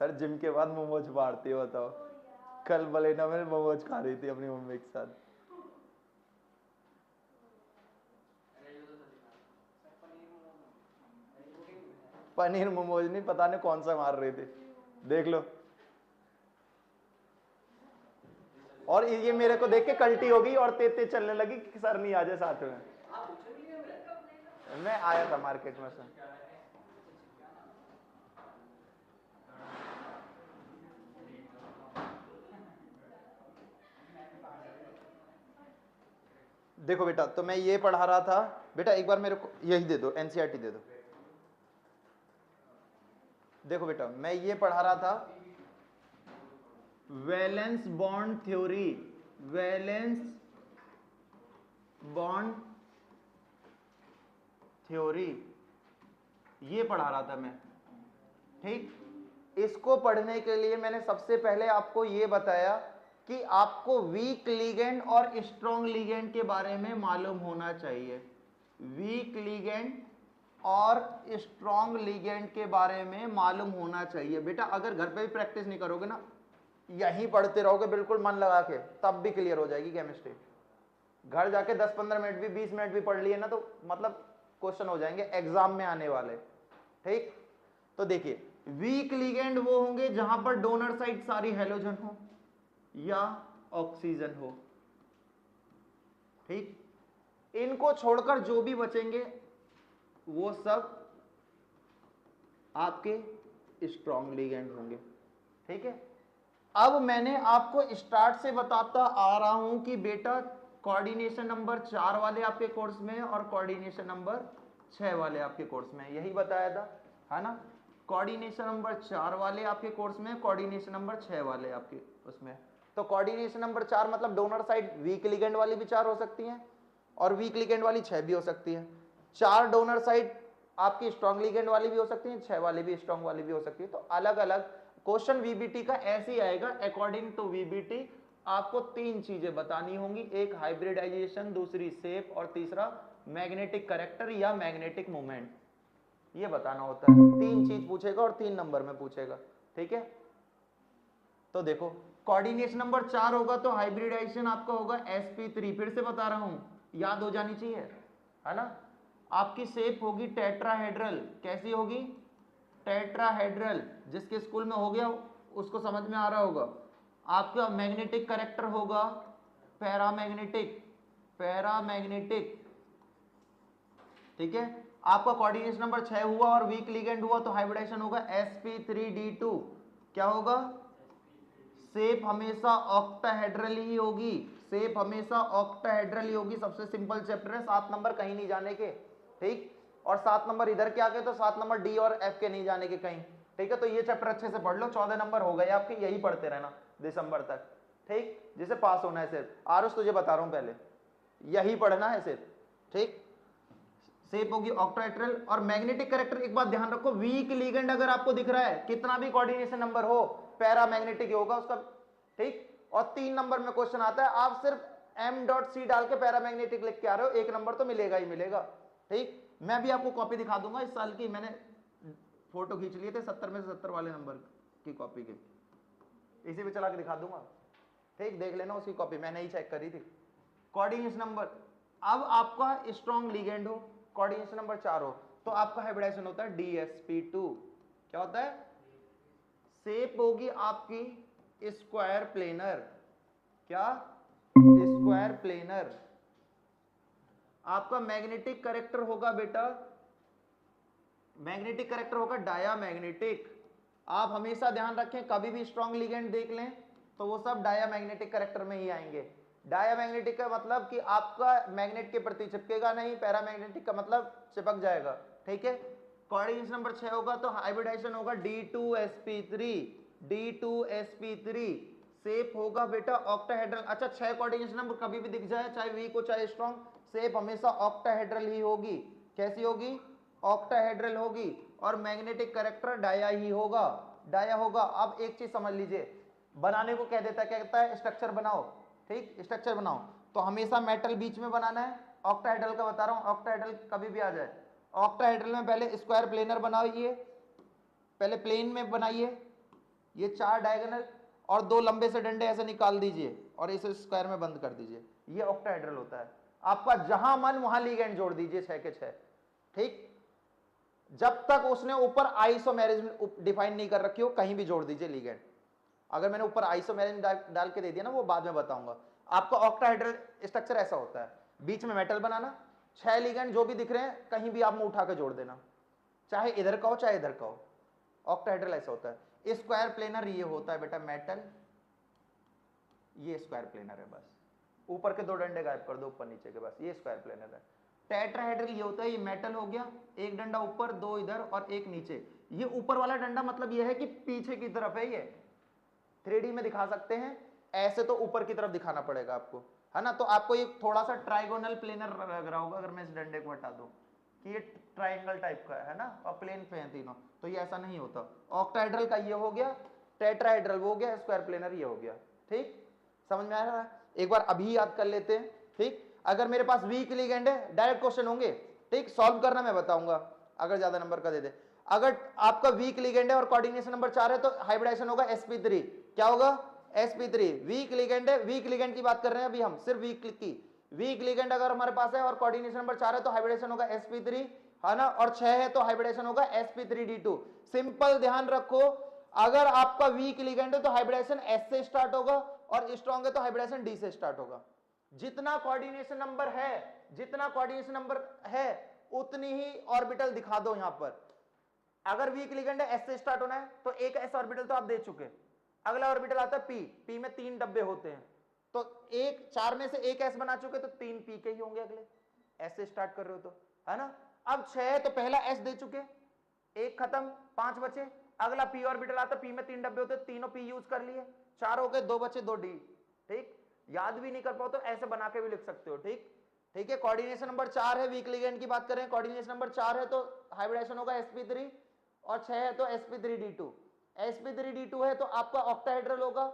Sir gym के बाद मोमोज मारती हो बताओ। कल बलेना में मोमोज खा रही थी अपनी मम्मी के साथ। पनीर मोमोज नहीं, पता नहीं कौन सा मार रही थी, देख लो। और ये मेरे को देख के कल्टी हो गई और तेज तेज चलने लगी कि सर नहीं आ जाए साथ में। मैं आया था मार्केट में से। देखो बेटा, तो मैं ये पढ़ा रहा था बेटा, एक बार मेरे को यही दे दो, एनसीईआरटी दे दो। देखो बेटा, मैं ये पढ़ा रहा था valence bond theory, valence bond theory ये पढ़ा रहा था मैं, ठीक। इसको पढ़ने के लिए मैंने सबसे पहले आपको ये बताया कि आपको वीक लिगेंड और स्ट्रॉन्ग लिगेंड के बारे में मालूम होना चाहिए। वीक लिगेंड और स्ट्रॉन्ग लिगेंड के बारे में मालूम होना चाहिए। बेटा अगर घर पे भी प्रैक्टिस नहीं करोगे ना, यहीं पढ़ते रहोगे बिल्कुल मन लगा के, तब भी क्लियर हो जाएगी केमिस्ट्री। घर जाके 10-15 मिनट भी 20 मिनट भी पढ़ लिए ना तो मतलब क्वेश्चन हो जाएंगे एग्जाम में आने वाले, ठीक। तो देखिए, वीक लिगेंड वो होंगे जहां पर डोनर साइड सारी हेलोजन हो या ऑक्सीजन हो, ठीक। इनको छोड़कर जो भी बचेंगे वो सब आपके स्ट्रॉन्ग लिगेंड होंगे, ठीक है। अब मैंने आपको स्टार्ट से बताता आ रहा हूं कि बेटा कोऑर्डिनेशन नंबर 4 वाले आपके कोर्स में और कोऑर्डिनेशन नंबर 6 वाले आपके कोर्स में, यही बताया था, है ना। कोऑर्डिनेशन नंबर 4 वाले आपके कोर्स में, कोऑर्डिनेशन नंबर 6 वाले आपके उसमें। तो कोऑर्डिनेशन नंबर 4 मतलब डोनर साइड वीक लिगेंड वाली भी 4 हो सकती हैं और वीक लिगेंड वाली 6 भी हो सकती है। 4 डोनर साइड आपकी स्ट्रॉन्ग लिगेंड वाली भी हो सकती है, 6 वाली भी स्ट्रॉन्ग वाली भी हो सकती है। तो अलग अलग क्वेश्चन वीबीटी का ऐसे ही आएगा। अकॉर्डिंग टू वीबीटी आपको 3 चीजें बतानी होंगी, एक हाइब्रिडाइजेशन, दूसरी शेप और तीसरा मैग्नेटिक कैरेक्टर या मैग्नेटिक मोमेंट, ये बताना होता है। 3 चीज पूछेगा और 3 नंबर में पूछेगा, ठीक है। तो देखो कोऑर्डिनेशन नंबर 4 होगा तो हाइब्रिडाइजेशन आपका होगा sp3, फिर से बता रहा हूं, याद हो जानी चाहिए, है ना। आपकी शेप होगी टेट्राहेड्रल, कैसी होगी, टेट्राहेड्रल, जिसके स्कूल में हो गया उसको समझ में आ रहा होगा। आपका मैग्नेटिक कैरेक्टर होगा पैरामैग्नेटिक, पैरामैग्नेटिक, ठीक है। आपका कोऑर्डिनेशन नंबर 6 हुआ और वीक लिगेंड हुआ तो हाइब्रिडाइजेशन होगा sp3d2, क्या होगा, शेप हमेशा ऑक्टाहेड्रल ही होगी, शेप हमेशा ऑक्टाहेड्रल ही होगी। सबसे सिंपल चैप्टर है, 7 नंबर कहीं नहीं जाने के, ठीक। और 7 नंबर इधर के आके तो 7 नंबर डी और एफ के नहीं जाने के कहीं, ठीक है। तो ये चैप्टर अच्छे से पढ़ लो, 14 नंबर हो गए आपके, यही पढ़ते रहना दिसंबर तक, ठीक। जिसे पास होना है सिर्फ, आरुष तुझे बता रहा हूं पहले, यही पढ़ना है सिर्फ, ठीक। शेप होगी ऑक्टाहेड्रल और मैग्नेटिक कैरेक्टर, एक बात ध्यान रखो, वीक लिगेंड अगर आपको दिख रहा है, कितना भी कोऑर्डिनेशन नंबर हो, पैरामैग्नेटिक होगा उसका, ठीक। और 3 नंबर में क्वेश्चन आता है, आप सिर्फ m.c डाल के पैरामैग्नेटिक लिख के आ रहे हो, 1 नंबर तो मिलेगा ही मिलेगा, ठीक। मैं भी आपको कॉपी दिखा दूंगा इस साल की, मैंने फोटो खींच लिए थे 70 में से 70 वाले नंबर की कॉपी के, इसी पे चला के दिखा दूंगा, ठीक। देख लेना उसकी कॉपी, मैंने ही चेक करी थी। कोऑर्डिनेशन नंबर, अब आपका स्ट्रॉन्ग लिगेंड हो, कोऑर्डिनेशन नंबर 4 हो तो आपका हाइब्रिडाइजेशन होता है dsp2, क्या होता है, शेप होगी आपकी स्क्वायर प्लेनर, क्या, स्क्वायर प्लेनर। आपका मैग्नेटिक कैरेक्टर होगा बेटा, मैग्नेटिक कैरेक्टर होगा डायामैग्नेटिक। आप हमेशा ध्यान रखें, कभी भी स्ट्रॉन्ग लिगेंड देख लें तो वो सब डायामैग्नेटिक कैरेक्टर में ही आएंगे। डायामैग्नेटिक का मतलब कि आपका मैग्नेट के प्रति चिपकेगा नहीं, पैरामैग्नेटिक का मतलब चिपक जाएगा, ठीक है। कोऑर्डिनेशन नंबर 6 होगा तो हाइब्रिडाइजेशन होगा d2sp3, d2sp3। शेप होगा बेटा ऑक्टाहेड्रल। अच्छा, 6 कोऑर्डिनेशन नंबर कभी भी दिख जाए, चाहे वीक हो चाहे स्ट्रॉन्ग, शेप हमेशा ऑक्टाहेड्रल ही होगी, कैसी होगी, ऑक्टाहेड्रल होगी। और मैग्नेटिक कैरेक्टर डाया ही होगा, डाया होगा। अब एक चीज समझ लीजिए, बनाने को कह देता है, क्या कहता है, स्ट्रक्चर बनाओ, ठीक, स्ट्रक्चर बनाओ तो हमेशा मेटल बीच में बनाना है। ऑक्टाहेड्रल का बता रहा हूं, ऑक्टाहेड्रल कभी भी आ जाए, ऑक्टाहेड्रल में पहले स्क्वायर प्लेनर बनाइए, पहले प्लेन में बनाइए, ये 4 डायगोनल और 2 लंबे से डंडे ऐसे निकाल दीजिए और इसे स्क्वायर में बंद कर दीजिए, ये ऑक्टाहेड्रल होता है। आपका जहां मन वहां लिगेंड जोड़ दीजिए 6 के 6, ठीक। जब तक उसने ऊपर आइसोमेरिज्म डिफाइन नहीं कर रखी हो कहीं भी जोड़ दीजिए लिगेंड। अगर मैंने ऊपर आइसोमेरिज्म डाल के दे दिया ना, वो बाद में बताऊंगा। आपका ऑक्टाहेड्रल स्ट्रक्चर ऐसा होता है, बीच में मेटल बनाना, 6 लिगेंड जो भी दिख रहे हैं कहीं भी आप मुंह उठा के जोड़ देना, चाहे इधर का हो चाहे इधर का हो। ऑक्टाहेड्रल ऐसा होता है। स्क्वायर प्लेनर ये होता है बेटा मेटल, ये स्क्वायर प्लेनर है, बस ऊपर के 2 डंडे गायब कर दो ऊपर नीचे के, बस ये स्क्वायर प्लेनर है। टेट्राहेड्रल ये होता है, ये मेटल हो गया, एक डंडा ऊपर 2 इधर और एक नीचे। ये ऊपर वाला डंडा मतलब ये है कि पीछे की तरफ है, ये 3D में दिखा सकते हैं, ऐसे तो ऊपर की तरफ दिखाना पड़ेगा आपको, है ना। तो आपको ये थोड़ा सा ट्राइगोनल प्लेनर लग रहा होगा अगर मैं इस डंडे को हटा दूं कि ये ट्राइंगल टाइप का है ना, और प्लेन पे हैं तीनों, तो ये ऐसा नहीं होता। ऑक्टाहेड्रल का ये हो गया, टेट्राहेड्रल वो हो गया, स्क्वायर प्लेनर ये हो गया, ठीक। समझ में आ रहा है? एक बार अभी याद कर लेते हैं, ठीक। अगर मेरे पास वीक लिगेंड है, डायरेक्ट क्वेश्चन होंगे, ठीक, सॉल्व करना मैं बताऊंगा अगर ज्यादा नंबर का दे दे। अगर आपका वीक लिगेंड है और कोऑर्डिनेशन नंबर 4 है तो हाइब्रिडाइजेशन होगा sp3, क्या होगा sp3। वीक लिगेंड है, वीक लिगेंड की बात कर रहे हैं अभी हम, सिर्फ वीक की। वीक लिगेंड अगर हमारे पास है और कोऑर्डिनेशन नंबर 4 है तो हाइब्रिडेशन होगा sp3, है ना, और 6 है तो हाइब्रिडेशन होगा sp3d2। सिंपल ध्यान रखो, अगर आपका वीक लिगेंड है तो हाइब्रिडेशन s से स्टार्ट होगा और स्ट्रॉन्ग है तो हाइब्रिडेशन d से स्टार्ट होगा। जितना कोऑर्डिनेशन नंबर है, जितना कोऑर्डिनेशन नंबर है उतनी ही ऑर्बिटल दिखा दो यहां पर। अगर वीक लिगेंड है s से स्टार्ट होना है तो एक s ऑर्बिटल तो आप दे चुके, अगला ऑर्बिटल आता है p में 3 डब्बे होते हैं, तो एक 4 में से एक s बना चुके तो 3 p के ही होंगे अगले, s से स्टार्ट कर रहे हो तो, है ना। अब 6 है तो पहला s दे चुके, एक खत्म, 5 बचे, अगला p ऑर्बिटल आता है, p में 3 डब्बे होते हैं, तीनों p यूज कर लिए, 4 हो गए, 2 बचे 2 d, ठीक। याद भी नहीं कर पाओ तो ऐसे बना के भी लिख सकते हो, ठीक। ठीक है, कोऑर्डिनेशन नंबर 4 है, वीक लिगेंड की बात करें, कोऑर्डिनेशन नंबर 4 है तो हाइब्रिडेशन होगा sp3, और 6 है तो sp3d2। sp3d2 है तो आपका ऑक्टाहेड्रल होगा,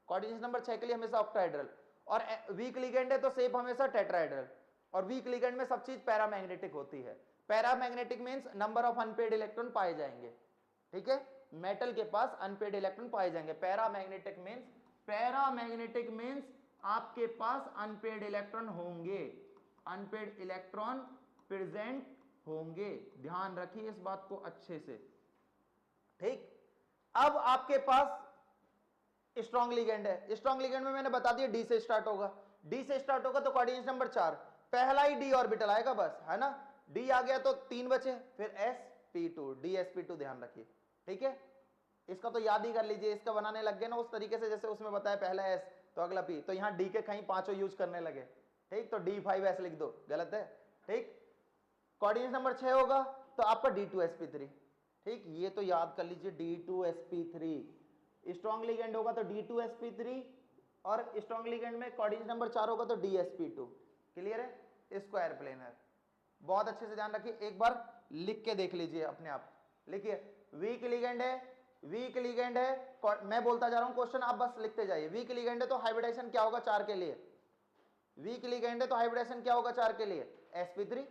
कोऑर्डिनेशन नंबर 6 के लिए हमेशा ऑक्टाहेड्रल, और वीक लिगेंड है तो शेप हमेशा टेट्राहेड्रल। और वीक लिगेंड में सब चीज पैरामैग्नेटिक होती है। Paramagnetic means number of unpaired electron पाए जाएंगे, ठीक है, मेटल के पास अनपेड इलेक्ट्रॉन पाए जाएंगे। पैरामैग्नेटिक मींस आपके पास अनपेड इलेक्ट्रॉन होंगे, अनपेड इलेक्ट्रॉन प्रेजेंट होंगे, ध्यान रखिए इस बात को अच्छे से, ठीक। अब आपके पास स्ट्रॉन्ग लिगेंड है, स्ट्रॉन्ग लिगेंड में मैंने बता दिया डी से स्टार्ट होगा, डी से स्टार्ट होगा तो कोऑर्डिनेशन नंबर 4 पहला ही डी ऑर्बिटल आएगा बस, है ना। डी आ गया तो 3 बचे, फिर sp2, dsp2 ध्यान रखिए, ठीक है। इसका तो याद ही कर लीजिए, इसका बनाने लग गए ना उस तरीके से जैसे उसमें बताया, पहला s तो अगला p, तो यहां d के कहीं 5 यूज करने लगे, ठीक, तो d5s लिख दो, गलत है, ठीक। कोऑर्डिनेशन नंबर 6 होगा तो आपका d2sp3, ठीक, ये तो याद कर लीजिए d2sp3। स्ट्रॉन्ग लिगेंड होगा तो d2sp3, और स्ट्रॉन्ग लिगेंड में कोऑर्डिनेशन नंबर 4 होगा तो dsp2। क्लियर है? स्क्वायर प्लेनर, बहुत अच्छे से ध्यान रखिए, एक बार लिख के देख लीजिए अपने आप, लिखिए। वीक लिगेंड है, वीक लिगेंड है, मैं बोलता जा रहा हूं क्वेश्चन, आप बस लिखते जाइए। वीक लिगेंड है तो हाइब्रिडेशन क्या होगा 4 के लिए, वीक लिगेंड है तो हाइब्रिडेशन क्या होगा 4 के लिए, sp3,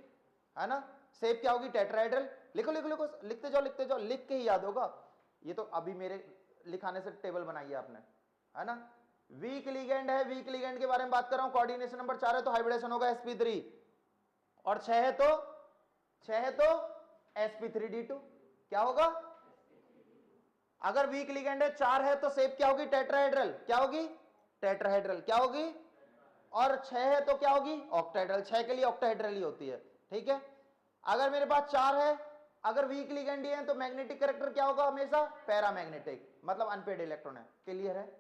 है ना। शेप क्या होगी टेट्राहेड्रल, लिखो लिखो लिखो, लिखते जाओ लिखते जाओ, लिख के ही याद होगा, ये तो अभी मेरे लिखाने से टेबल बनाई है आपने, है ना। वीक लिगेंड है, वीक लिगेंड के बारे में बात कर रहा हूं, कोऑर्डिनेशन नंबर 4 है तो हाइब्रिडेशन होगा sp3, और 6 है तो sp3d2, क्या होगा। अगर वीक लिगेंड है 4 है तो शेप क्या होगी टेट्राहेड्रल, क्या होगी टेट्राहेड्रल, क्या होगी, और 6 है तो क्या होगी ऑक्टाहेड्रल, 6 के लिए ऑक्टाहेड्रल ही होती है, ठीक है। अगर मेरे पास 4 है, अगर वीक लिगेंड है तो मैग्नेटिक कैरेक्टर क्या होगा हमेशा पैरामैग्नेटिक, मतलब अनपेड इलेक्ट्रॉन है। क्लियर है?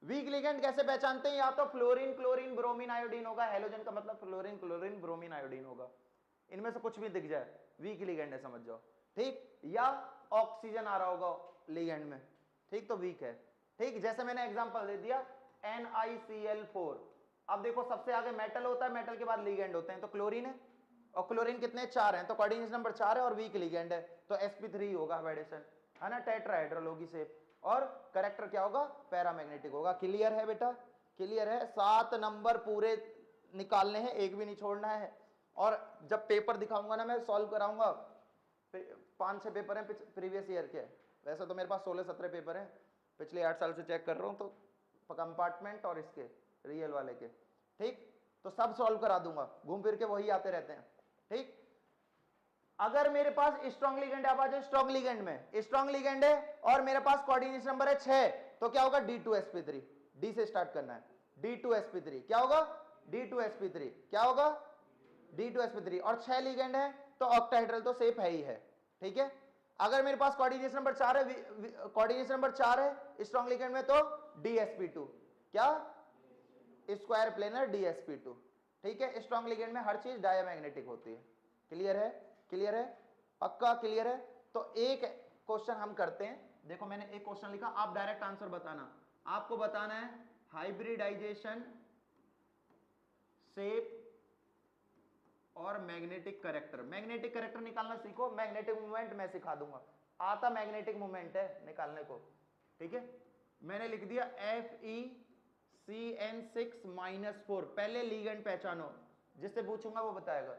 वीक लिगेंड कैसे पहचानते हैं, या तो फ्लोरीन क्लोरीन ब्रोमीन आयोडीन होगा, हेलोजन का मतलब फ्लोरीन क्लोरीन ब्रोमीन आयोडीन होगा, इनमें से कुछ भी दिख जाए वीक लिगेंड है समझ जाओ, ठीक। या ऑक्सीजन आ रहा होगा लिगेंड में, ठीक, तो वीक है, ठीक। जैसे मैंने एग्जांपल दे दिया NiCl4, अब देखो सबसे आगे मेटल होता है, मेटल के बाद लिगेंड होते हैं, तो क्लोरीन है, और क्लोरीन कितने 4 हैं, तो कोऑर्डिनेशन नंबर 4 है और वीक लिगेंड है तो sp3 होगा हाइब्रिडेशन, है ना, टेट्राहेड्रल होगी शेप, और करेक्टर क्या होगा पैरामैग्नेटिक होगा। क्लियर है बेटा, क्लियर है? 7 नंबर पूरे निकालने हैं, एक भी नहीं छोड़ना है, और जब पेपर दिखाऊंगा ना मैं सॉल्व कराऊंगा, 5-6 पेपर हैं प्रीवियस ईयर के, वैसे तो मेरे पास 16-17 पेपर हैं, पिछले 8 साल से चेक कर रहा हूं तो कंपार्टमेंट और इसके रियल वाले के, ठीक। तो सब सॉल्व करा दूंगा, घूम फिर के वही आते रहते हैं, ठीक। अगर मेरे पास स्ट्रॉन्ग लिगेंड है, आप आ जाओ स्ट्रॉन्ग लिगेंड में, स्ट्रॉन्ग लिगेंड है और मेरे पास कोऑर्डिनेशन नंबर है 6, तो क्या होगा D2sp3, डी से स्टार्ट करना है, D2sp3 क्या होगा, D2sp3 क्या होगा, D2sp3, और 6 लिगेंड है तो ऑक्टाहेड्रल तो सेफ है ही है, ठीक है। अगर मेरे पास कोऑर्डिनेशन नंबर 4 है, कोऑर्डिनेशन नंबर 4 है स्ट्रॉन्ग लिगेंड में, तो DsP2 क्या, स्क्वायर प्लेनर DsP2, ठीक है। स्ट्रॉन्ग लिगेंड में हर चीज डायमैग्नेटिक होती है, क्लियर है, क्लियर है, पक्का क्लियर है। तो एक क्वेश्चन हम करते हैं, देखो मैंने एक क्वेश्चन लिखा, आप डायरेक्ट आंसर बताना, आपको बताना है हाइब्रिडाइजेशन, शेप और मैग्नेटिक करेक्टर। मैग्नेटिक करेक्टर निकालना सीखो, मैग्नेटिक मूवमेंट मैं सिखा दूंगा, आता मैग्नेटिक मूवमेंट है निकालने को, ठीक है। मैंने लिख दिया FeCN6-4, पहले लिगेंड पहचानो, जिससे पूछूंगा वो बताएगा।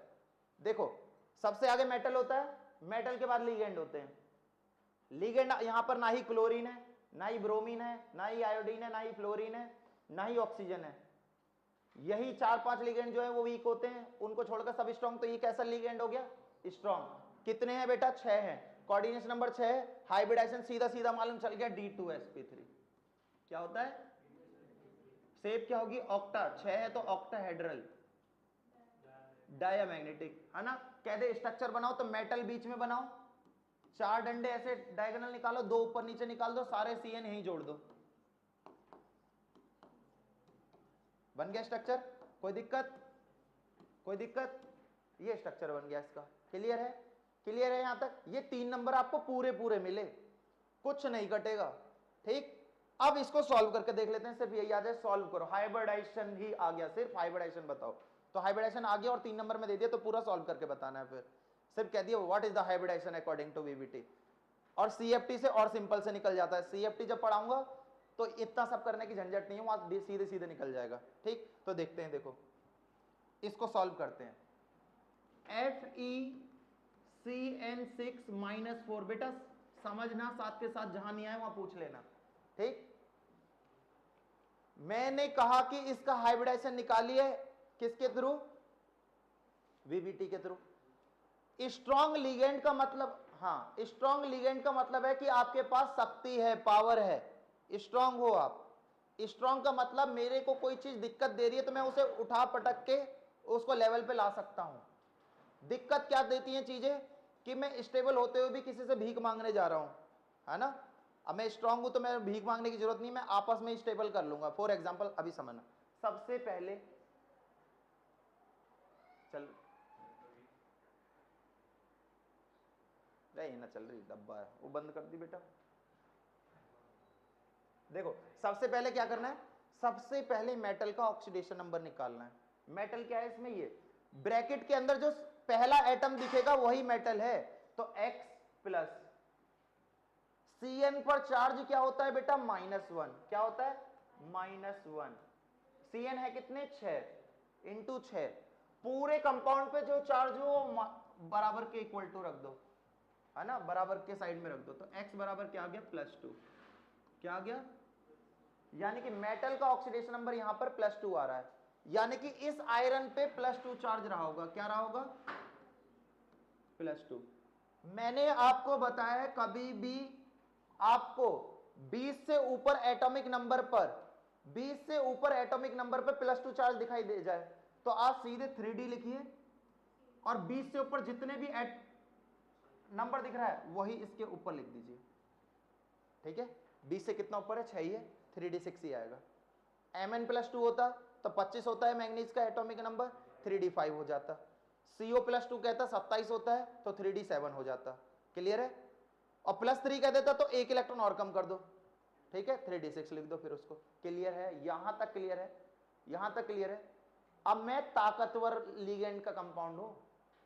देखो सबसे आगे मेटल होता है, मेटल के बाद लिगेंड होते हैं। लिगेंड यहां पर ना ही क्लोरीन है, ना ही ब्रोमीन है, ना ही आयोडीन है, ना ही फ्लोरीन है, ना ही ऑक्सीजन है। यही 4-5 लिगेंड जो है वो वीक होते हैं, उनको छोड़कर सब स्ट्रॉन्ग। तो ये कैसा लिगेंड हो गया, स्ट्रॉन्ग। कितने हैं बेटा, 6 हैं, कोऑर्डिनेशन नंबर 6 है, हाइब्रिडाइजेशन सीधा सीधा मालूम चल गया, D2sp3 क्या होता है, शेप क्या होगी, ऑक्टा, 6 है तो ऑक्टाहेड्रल, डायमैग्नेटिक, है ना। कह दे स्ट्रक्चर बनाओ तो मेटल बीच में बनाओ, 4 डंडे ऐसे डायगोनल निकालो, 2 ऊपर नीचे निकाल दो, सारे CN यहीं जोड़ दो, बन गया स्ट्रक्चर। कोई दिक्कत, कोई दिक्कत, ये स्ट्रक्चर बन गया इसका, क्लियर है, क्लियर है यहां तक। ये 3 नंबर आपको पूरे पूरे मिले, कुछ नहीं कटेगा, ठीक। अब इसको सॉल्व करके देख लेते हैं, सिर्फ यही आ जाए, सॉल्व करो, हाइब्रिडाइजेशन ही आ गया, सिर्फ हाइब्रिडाइजेशन बताओ, तो हाइब्रिडाइजेशन आ गया और 3 नंबर में दे दिया, तो पूरा सॉल्व करके बताना है। फिर सिर्फ कह दिया what is the hybridization according to VBT, और CFT से और सिंपल से निकल जाता है। CFT जब पढ़ाऊंगा तो इतना सब करने की झंझट नहीं है, वहां सीधे सीधे निकल जाएगा, ठीक। तो देखते हैं, देखो इसको सॉल्व करते हैं। FeCN6-4, बेटा समझना, साथ के साथ जहां नहीं आए वहां पूछ लेना, ठीक। मैंने कहा कि इसका हाइब्रिडाइजेशन निकालिए, किसके थ्रू, VBT के थ्रू। स्ट्रॉन्ग लिगेंड का मतलब, हाँ स्ट्रॉन्ग लिगेंड का मतलब है कि आपके पास शक्ति है, पावर है, स्ट्रॉन्ग हो आप। स्ट्रॉन्ग का मतलब मेरे को कोई चीज दिक्कत दे रही है तो मैं उसे उठा पटक के उसको लेवल पे ला सकता हूं। दिक्कत क्या देती हैं चीजें, कि मैं स्टेबल होते हुए भी किसी से भीख मांगने जा रहा हूं, है ना। अब मैं स्ट्रांग हूं तो मैं भीख मांगने की जरूरत नहीं, मैं आपस में स्टेबल कर लूंगा। फॉर एग्जांपल अभी समझना, सबसे पहले चल रही ना, चल रही डब्बा है वो बंद कर दी बेटा। देखो सबसे पहले क्या करना है, सबसे पहले मेटल का ऑक्सीडेशन नंबर निकालना है। मेटल क्या है इसमें, ये ब्रैकेट के अंदर जो पहला एटम दिखेगा वही मेटल है, तो X+। Cn पर चार्ज क्या होता है बेटा, -1, क्या होता है, -1। Cn है कितने, 6 इंटू 6, पूरे कंपाउंड पे जो चार्ज हो वो बराबर के इक्वल टू रख दो, है ना, बराबर के साइड में रख दो। तो X बराबर क्या आ गया, +2, क्या आ गया, यानी कि मेटल का ऑक्सीडेशन नंबर यहां पर +2 आ रहा है, यानी कि इस आयरन पे +2 चार्ज रहा होगा, क्या रहा होगा, +2। मैंने आपको बताया है कभी भी आपको 20 से ऊपर एटॉमिक नंबर पर, 20 से ऊपर एटॉमिक नंबर पर +2 चार्ज दिखाई दे जाए तो आप सीधे 3D लिखिए, और 20 से ऊपर जितने भी नंबर दिख रहा है वही इसके ऊपर लिख दीजिए, ठीक है। 20 से कितना ऊपर है, 6 ही है, 3D6 ही आएगा। Mn+2 होता तो 25 होता है मैंगनीज का एटॉमिक नंबर, 3D5 हो जाता। CO+2 कहता 27 होता है तो 3D7 हो जाता, क्लियर है। और +3 कह देता तो 1 इलेक्ट्रॉन और कम कर दो, ठीक है, 3D6 लिख दो फिर उसको, क्लियर है, यहां तक क्लियर है, यहां तक क्लियर है। अब मैं ताकतवर लिगेंड का कंपाउंड हूं,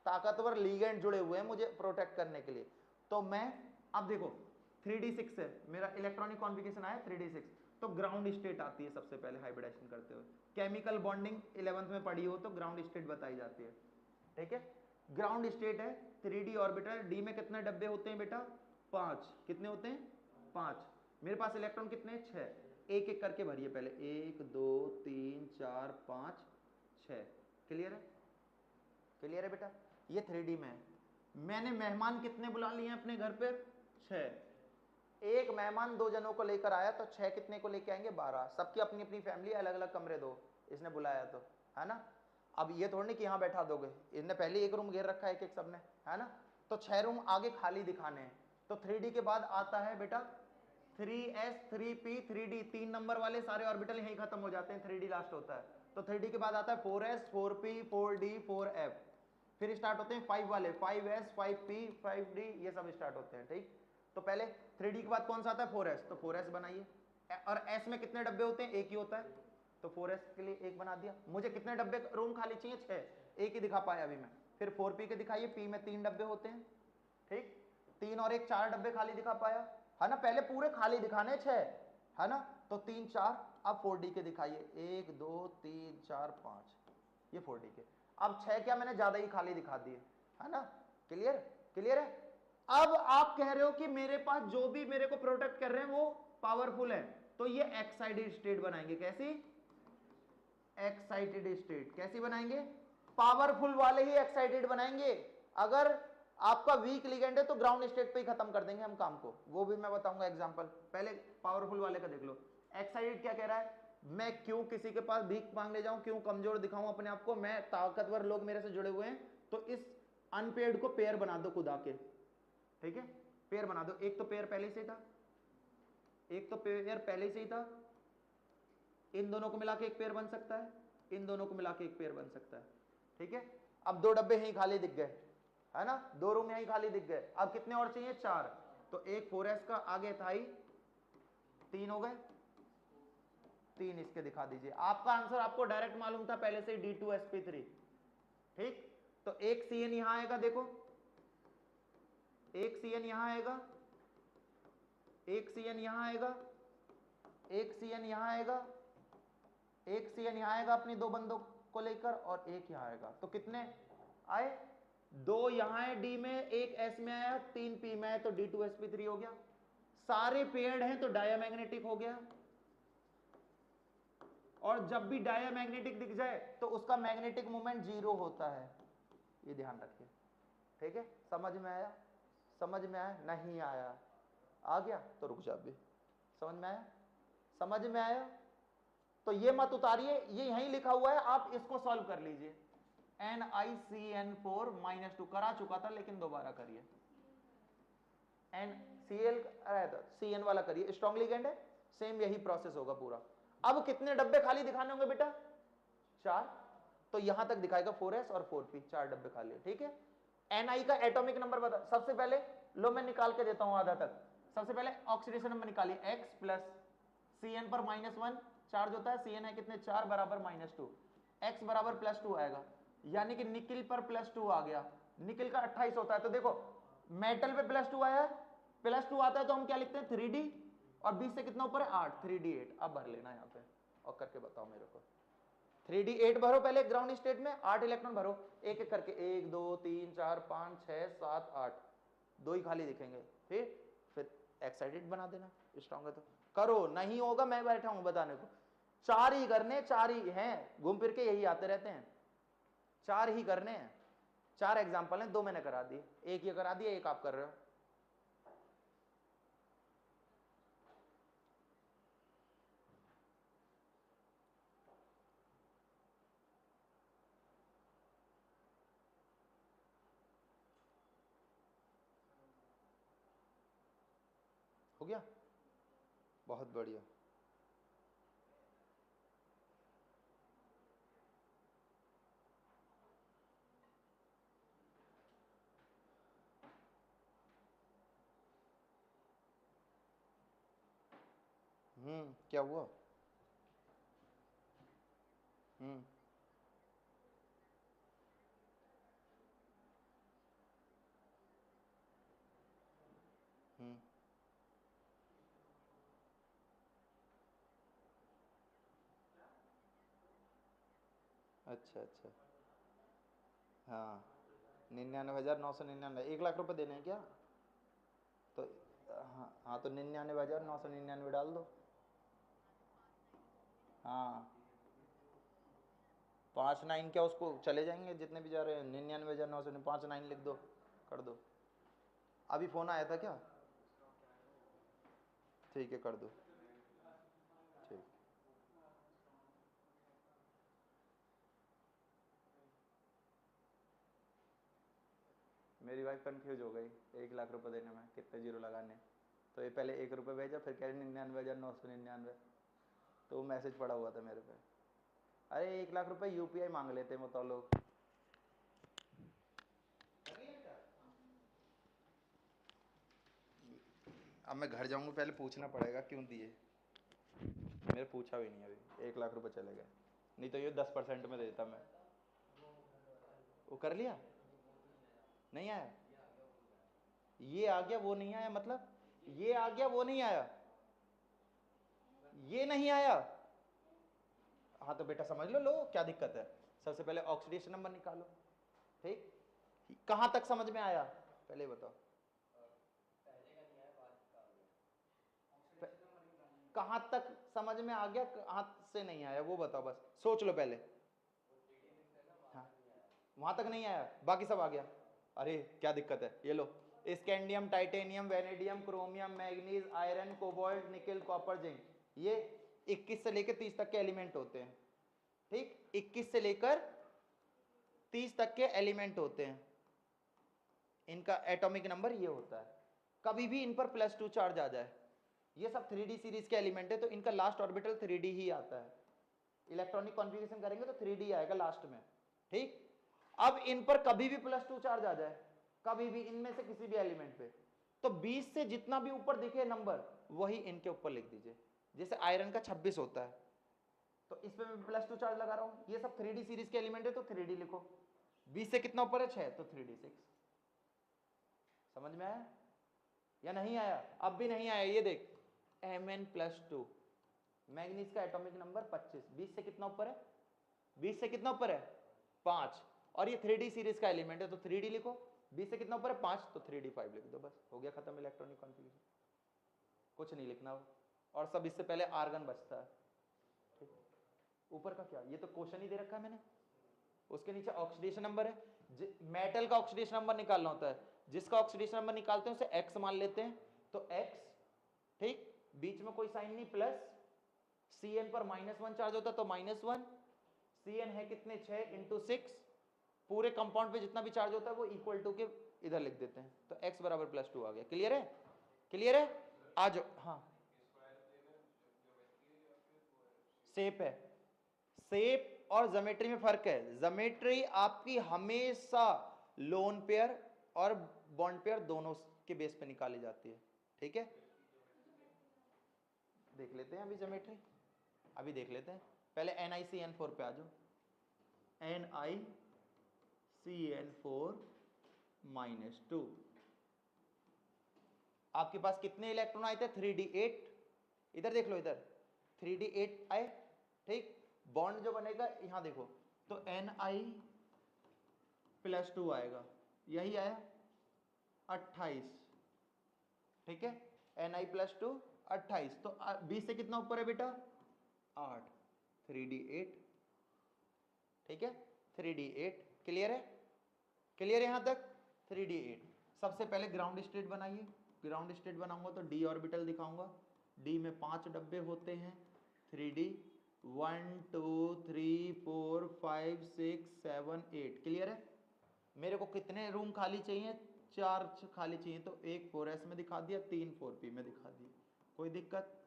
ताकतवर लिगेंड जुड़े हुए हैं मुझे प्रोटेक्ट करने के लिए, तो मैं अब देखो 3D6 है मेरा इलेक्ट्रॉनिक कॉन्फ़िगरेशन आया 3D6, तो ग्राउंड स्टेट आती है सबसे पहले हाइब्रिडाइजेशन करते हुए। केमिकल बॉन्डिंग 11th में पढ़ी हो तो ग्राउंड स्टेट बताई जाती है, ठीक है। ग्राउंड स्टेट है 3D ऑर्बिटल, डी में कितने डब्बे होते हैं बेटा, 5, कितने होते हैं, 5। मेरे पास इलेक्ट्रॉन कितने, 6, एक एक करके भरिए पहले, 1 2 3 4 5 6। क्लियर है, क्लियर है बेटा। ये 3D में है। मैंने मेहमान कितने बुला लिए हैं अपने घर पे, 6। एक मेहमान 2 जनों को लेकर आया तो 6 कितने को लेके आएंगे, 12। सबकी अपनी अपनी फैमिली, अलग अलग कमरे दो, इसने बुलाया तो, है ना। अब ये थोड़ी नहीं कि यहाँ बैठा दोगे, इसने पहले एक रूम घेर रखा है एक एक सबने, है ना। तो 6 रूम आगे खाली दिखाने हैं। तो 3D के बाद आता है बेटा 3s 3p 3d, 3 नंबर वाले सारे ऑर्बिटल यहीं खत्म हो जाते हैं, 3d लास्ट होता है। तो 3d के बाद आता है 4s 4p 4d 4f, फिर स्टार्ट होते हैं 5 वाले, 5s 5p 5d, ये सब स्टार्ट होते हैं। ठीक, तो पहले 3d के बाद कौन सा आता है, 4s, तो 4s बनाइए। और s में कितने डब्बे होते हैं, एक ही होता है, तो 4s के लिए एक बना दिया। मुझे कितने डब्बे रूम खाली चाहिए, 6, एक ही दिखा पाया अभी मैं। फिर 4p के दिखाइए, p में 3 डब्बे होते हैं, ठीक, 3 और 1 4 डब्बे खाली दिखा पाया, है ना। पहले पूरे खाली दिखाने 6, है ना, तो 3 4। अब 4d के दिखाइए, 1 2 3 4 5, ये 4d के। अब 6 क्या मैंने ज्यादा ही खाली दिखा दिए, है ना। क्लियर, क्लियर है। अब आप कह रहे हो कि मेरे पास जो भी मेरे को प्रोटेक्ट कर रहे हैं वो पावरफुल है, तो ये एक्साइटेड स्टेट बनाएंगे। कैसी, एक्साइटेड स्टेट। कैसी बनाएंगे, पावरफुल वाले ही एक्साइटेड बनाएंगे। अगर आपका वीक लिगेंड है तो ग्राउंड स्टेट पे ही खत्म कर देंगे हम काम को, वो भी मैं बताऊंगा एग्जांपल। पहले पावरफुल वाले का देख लो। एक्साइटेड क्या कह रहा है, मैं क्यों किसी के पास भीख मांगने जाऊं, क्यों कमजोर दिखाऊं अपने आप को, मैं ताकतवर लोग मेरे से जुड़े हुए हैं, तो इस अनपेयर्ड को पेयर बना दो खुद आके। ठीक है, पेयर बना दो। एक तो पेयर पहले से था, एक तो पेयर पहले से ही था, इन दोनों को मिला के एक पेयर बन सकता है, इन दोनों को मिला के एक पेयर बन सकता है। ठीक है, अब 2 डब्बे यहीं खाली दिख गए, है ना, 2 रूम यहीं खाली दिख गए। अब कितने और चाहिए, 4, तो एक 4s का आगे था ही, 3 हो गए, 3 इसके दिखा दीजिए। आपका आंसर आपको डायरेक्ट मालूम था पहले से, D2sp3। ठीक, तो एक Cn यहां आएगा, देखो एक Cn यहां आएगा, एक Cn यहां आएगा, एक Cn यहां आएगा, एक Cn यहां आएगा अपनी 2 बंदों को लेकर, और एक यहां आएगा। तो कितने आए, 2 यहां है D में, एक S में आया, 3 P में आया, तो D2sp3 हो गया। सारे पेड़ हैं तो डायामैग्नेटिक हो गया, और जब भी डायामैग्नेटिक दिख जाए तो उसका मैग्नेटिक मोमेंट 0 होता है, ये ध्यान रखिए। ठीक है, समझ में आया, समझ में आया, नहीं आया, आ गया तो रुक जा भी। समझ में आया, समझ में आया, तो ये मत उतारिए, ये यहीं लिखा हुआ है, आप इसको सॉल्व कर लीजिए। NiCN4 -2 करा चुका था, लेकिन दोबारा करिए। NCl Cn वाला करिए, स्ट्रॉन्ग लिगेंड है, सेम यही प्रोसेस होगा पूरा। अब कितने डब्बे खाली दिखाने होंगे बेटा, 4, तो यहां तक दिखाएगा 4s और 4p, 4 डब्बे खाली। ठीक है, Ni का एटॉमिक नंबर बता। सबसे पहले लो, मैं निकाल के देता हूं आधा तक। सबसे पहले ऑक्सीडेशन नंबर निकालिए, x प्लस Cn पर -1 चार्ज होता है, Cn है कितने, 4 बराबर -2, x बराबर +2 आएगा, यानी कि निकिल पर +2 आ गया। निकिल का 28 होता है, तो देखो मेटल पे +2 आया, +2 आता है तो हम क्या लिखते हैं, 3d, और 20 से कितना ऊपर है, 8, 3d 8। अब भर लेना यहाँ पे और करके बताओ मेरे को। 3d 8 भरो पहले ग्राउंड स्टेट में, 8 इलेक्ट्रॉन भरो एक एक करके, 1 2 3 4 5 6 7 8, 2 ही खाली दिखेंगे। फिर एक्साइटेड बना देना, स्ट्रॉन्ग है तो करो, नहीं होगा मैं बैठा हूं बताने को। 4 ही करने, 4 ही हैं, घूम फिर के यही आते रहते हैं, 4 ही करने हैं। 4 एग्जाम्पल हैं, 2 मैंने करा दिए, एक ये करा दिया, एक आप कर रहे हो। हो गया, बहुत बढ़िया। क्या हुआ, अच्छा अच्छा, हाँ 99,999, 1 लाख रुपए देने हैं क्या, तो हाँ हाँ, तो 99,999 डाल दो। हाँ 5 9 क्या, उसको चले जाएंगे जितने भी जा रहे हैं, 99,900, 5 9 लिख दो, कर दो। अभी फोन आया था क्या? ठीक है, कर दो। ठीक, मेरी वाइफ कंफ्यूज हो गई 1 लाख रुपए देने में कितने जीरो लगाने। तो ये पहले 1 रुपये भेजा, फिर कह रहे 99,999, तो वो मैसेज पड़ा हुआ था मेरे पे। अरे 1 लाख रुपए यूपीआई मांग लेते हैं वो तो लोग। अब मैं घर जाऊंगा, पहले पूछना पड़ेगा क्यों दिए। मेरे पूछा भी नहीं अभी, 1 लाख रुपए चले गए, नहीं तो ये 10% में देता मैं। वो कर लिया, नहीं आया, ये आ गया वो नहीं आया, मतलब ये आ गया वो नहीं आया, ये नहीं आया। हाँ तो बेटा समझ लो, क्या दिक्कत है। सबसे पहले ऑक्सीडेशन नंबर निकालो। ठीक, कहां तक समझ में आया पहले बताओ, कहां तक समझ में आ गया, कहां से नहीं आया वो बताओ, बस सोच लो पहले। हाँ वहां तक नहीं आया, बाकी सब आ गया। अरे क्या दिक्कत है, ये लो, scandium, titanium, vanadium, chromium, manganese, iron, cobalt, nickel, copper, zinc, ये 21 से लेकर 30 तक के एलिमेंट होते हैं। ठीक, 21 से लेकर 30 तक के एलिमेंट होते हैं, इनका एटॉमिक नंबर ये होता है। कभी भी इन पर +2 चार्ज आ जाए, ये सब 3D सीरीज के एलिमेंट है, तो इनका लास्ट ऑर्बिटल 3D ही आता है। इलेक्ट्रॉनिक कॉन्फ़िगरेशन करेंगे तो 3D आएगा लास्ट में। ठीक, अब इन पर कभी भी +2 चार्ज आ जाए, कभी भी इनमें से किसी भी एलिमेंट पे, तो 20 से जितना भी ऊपर दिखे नंबर वही इनके ऊपर लिख दीजिए। जैसे आयरन का 26 होता है, तो इस पे मैं +2 चार्ज लगा रहा हूं, ये सब 3D सीरीज के एलिमेंट है तो 3D लिखो। 20 से कितना ऊपर है, 6, तो 3D 6। समझ में आया या नहीं आया? अब भी नहीं आया, ये देख, Mn+2, मैग्नीज का एटॉमिक नंबर 25, 20 से कितना ऊपर है, 20 से कितना ऊपर है, 5, और ये 3D सीरीज का एलिमेंट है तो 3D लिखो। 20 से कितना ऊपर है, 5, तो 3D 5 लिख दो, बस हो गया खत्म इलेक्ट्रॉनिक कॉन्फ़िगरेशन। कुछ नहीं लिखना हो, और सब इससे पहले आर्गन बचता है। ठीक, ऊपर का क्या, ये तो क्वेश्चन ही दे रखा है मैंने, उसके नीचे ऑक्सीडेशन नंबर है। मेटल का ऑक्सीडेशन नंबर निकालना होता है, जिसका ऑक्सीडेशन नंबर निकालते हैं उसे एक्स मान लेते हैं, तो एक्स। ठीक, बीच में कोई साइन नहीं, प्लस, Cn पर -1 चार्ज होता है तो -1, Cn है कितने, 6 × 6, पूरे कंपाउंड पे जितना भी चार्ज होता है वो इक्वल टू के इधर लिख देते हैं, तो x बराबर +2 आ गया। क्लियर है, क्लियर है, आ जाओ। हाँ शेप है, शेप और ज्योमेट्री में फर्क है। ज्योमेट्री आपकी हमेशा लोन पेयर और बॉन्ड पेयर दोनों के बेस पे निकाली जाती है। ठीक है, देख लेते हैं अभी ज्योमेट्री, अभी देख लेते हैं। पहले NiCN4 पे आ जाओ, NiCN4-2, आपके पास कितने इलेक्ट्रॉन आए थे, 3d8, इधर देख लो, इधर 3d8 आए। ठीक, बॉन्ड जो बनेगा यहां देखो, तो Ni+2 आएगा, यही आया 28। ठीक है, Ni+2 28, तो 20 से कितना ऊपर है बेटा, 8, 3d8। ठीक है, 3d8, क्लियर है, क्लियर है यहां तक, 3d8। सबसे पहले ग्राउंड स्टेट बनाइए, ग्राउंड स्टेट बनाऊंगा तो d ऑर्बिटल दिखाऊंगा, d में 5 डब्बे होते हैं, 3d, 1 2 3 4 5 6 7 8, क्लियर है। मेरे को कितने रूम खाली चाहिए, 4 खाली चाहिए, तो एक 4s में दिखा दिया, 3 4p में दिखा दिया, कोई दिक्कत,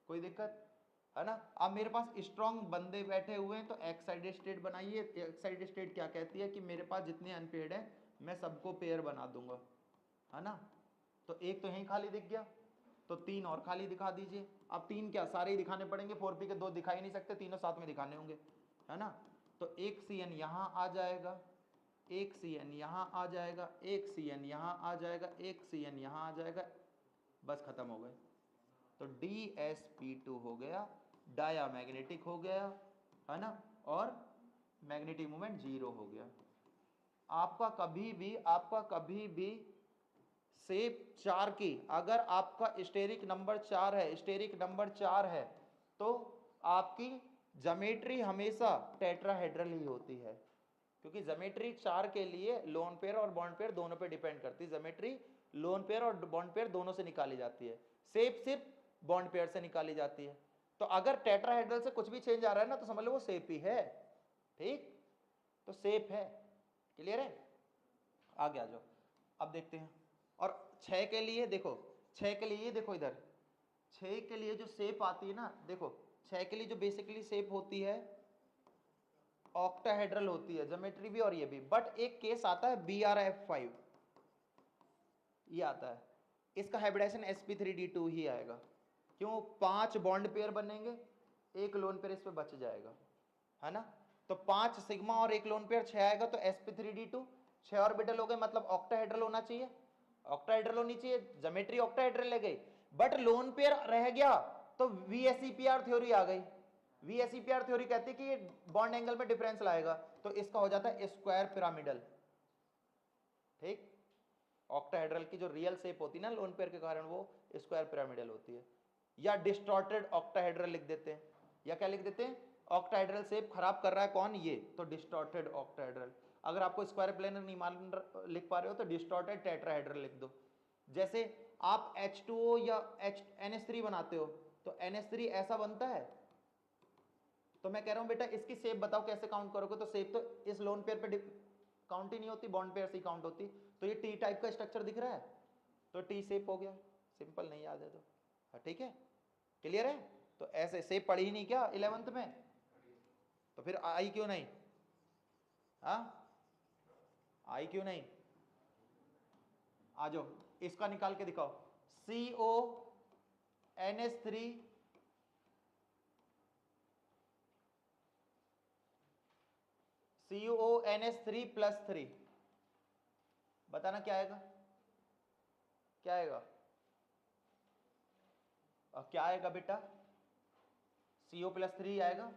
कोई दिक्कत है ना। अब मेरे पास स्ट्रांग बंदे बैठे हुए हैं तो एक्साइडेड स्टेट बनाइए। एक्साइडेड स्टेट क्या कहती है कि मेरे पास जितने अनपेड है मैं सबको पेयर बना दूंगा, है ना। तो एक तो यहीं खाली दिख गया, तो 3 और खाली दिखा दीजिए। अब 3 क्या, सारे ही दिखाने पड़ेंगे, 4p के 2 दिखा ही नहीं सकते, तीनों साथ में दिखाने होंगे, है ना। तो एक CN यहाँ आ जाएगा, एक CN यहाँ आ जाएगा, एक CN यहाँ आ जाएगा, एक CN यहाँ आ जाएगा, बस खत्म हो गए। तो DsP2 हो गया, डाया मैग्नेटिक हो गया, है ना, और मैग्नेटिक मोमेंट 0 हो गया। आपका कभी भी शेप 4 की, अगर आपका स्टेरिक नंबर 4 है, स्टेरिक नंबर 4 है, तो आपकी ज्योमेट्री हमेशा टेट्राहेड्रल ही होती है, क्योंकि ज्योमेट्री 4 के लिए लोन पेयर और बॉन्ड पेयर दोनों पे डिपेंड करती है। ज्योमेट्री लोन पेयर और बॉन्ड पेयर दोनों से निकाली जाती है, शेप सिर्फ बॉन्ड पेयर से निकाली जाती है। तो अगर टेट्राहेड्रल से कुछ भी चेंज आ रहा है ना, तो समझ लो वो शेप ही है। ठीक, तो शेप है। क्लियर है? आगे आ जाओ, अब देखते हैं। और 6 के लिए देखो, 6 के लिए देखो इधर, 6 के लिए जो शेप आती है ना, देखो 6 के लिए जो बेसिकली शेप होती है ऑक्टाहेड्रल होती है, ज्योमेट्री भी और ये भी। बट एक केस आता है BRF5, ये आता है, इसका हाइब्रिडाइजेशन sp3d2 ही आएगा। क्यों? 5 बॉन्ड पेयर बनेंगे, एक लोन पेयर इस पे बच जाएगा, है ना। तो 5 सिग्मा और एक लोन पेयर 6 आएगा, तो sp3d2 6 ऑर्बिटल हो गए, मतलब ऑक्टाहेड्रल होना चाहिए, ऑक्टाहेड्रल होनी चाहिए, ज्योमेट्री ऑक्टाहेड्रल ले गई। बट लोन पेयर रह गया, तो VSEPR थ्योरी आ गई। VSEPR थ्योरी कहती है कि ये बॉन्ड एंगल में डिफरेंस लाएगा, तो इसका हो जाता है स्क्वायर पिरामिडल। ठीक, ऑक्टाहेड्रल की जो रियल शेप होती है ना लोन पेयर के कारण, वो स्क्वायर पिरामिडल होती है। या डिस्टॉर्टेड ऑक्टाहेड्रल लिख देते हैं, या क्या लिख देते हैं? ऑक्टाहेड्रल शेप खराब कर रहा है कौन? ये, तो डिस्टॉर्टेड ऑक्टाहेड्रल। अगर आपको स्क्वायर प्लेनर नहीं मालूम लिख पा रहे हो, तो डिस्टॉर्टेड टेट्राहेड्रल लिख दो। जैसे आप H2O या NH3 बनाते हो, तो NH3 ऐसा बनता है, तो मैं कह रहा हूं बेटा इसकी शेप बताओ कैसे काउंट करोगे, तो शेप तो इस लोन पेयर पे काउंट ही नहीं होती, बॉन्ड पेयर से ही काउंट होती। तो ये टी टाइप का स्ट्रक्चर दिख रहा है, तो टी शेप हो गया, सिंपल, नहीं याद है तो। हाँ, ठीक है, क्लियर है? तो ऐसे शेप पढ़ी ही नहीं क्या 11th में? तो फिर आई क्यों नहीं? हाँ, आई क्यों नहीं? आ जाओ, इसका निकाल के दिखाओ। CONH3 CONH3+3, बताना क्या आएगा? क्या आएगा? क्या आएगा बेटा? CO+3 आएगा।